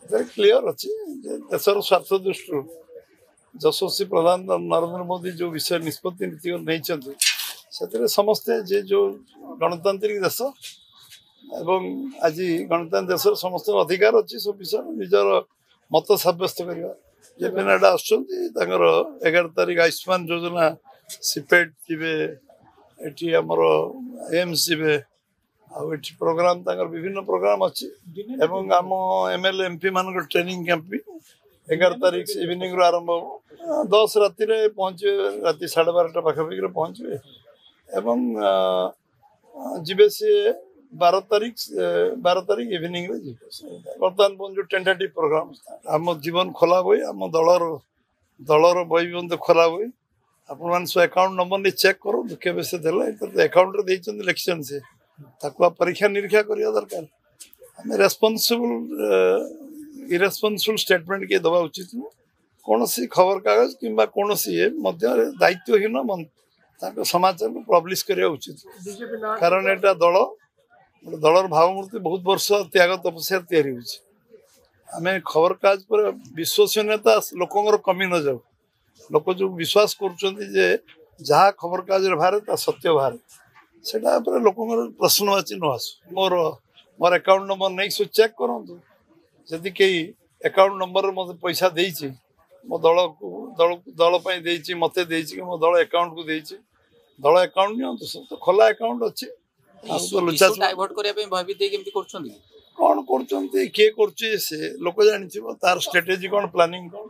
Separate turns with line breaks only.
very clear अच्छी देशर स्वार्थ दृष्टि यशस्वी प्रधान नरेंद्र मोदी जो विषय निष्पत्ति नीति नहीं समस्ते जे जो गणतांत्रिक देश एवं आज गणतांत्रिक देश समस्त अधिकार अच्छी सब विषय निजर मत सब्यस्त करवा जे पेनाडा आसर 11 तारिख आयुष्मान योजना सीपेट जी आमर एम्स जी प्रोग्राम विभिन्न प्रोग्राम अच्छी एवं आम एमएलए एमपी मान ट्रेनिंग कैंप भी 11 तारिख इवनिंग रू आरंभ हो 10 राति पहुँचे राति 12:30 पाखापाखि पहुँचे एवं जीवे सी 12 तारिख इवनिंग बर्तमान जो टेंटेटिव प्रोग्राम आम जीवन खोला बही आम दलर बही भी खोला बही आपण सब अकाउंट नंबर नहीं चेक करो केवे से अकाउंट देते इलेक्शन से परीक्षा निरीक्षा करवा दरकार आम इरेस्पन्सिबल स्टेटमेंट किए दवा उचित नुह कौन सी खबर कागज कि कौन दायित्वहीन समाचार को पब्लिश करवा उचित कारण एटा दलर भावमूर्ति बहुत वर्ष त्याग तपस्या तैयारी आम खबर कागज पर विश्वसनीयता लोक कमी न जाऊ लोक जो विश्वास कर जहाँ खबर कागज बाहर सत्य बाहर से लोक प्रश्नवाची न आसू मोर अकाउंट नंबर नहीं सब चेक करूँ जदि कई अकाउंट नंबर मत पैसा देती मो दल मत मो दल अकाउंट को देती दल अकाउंट नि तो खोला अकाउंट अच्छी कौन कर किए कर लोक जानी तार स्ट्रेटेजी कौन प्लानिंग कौन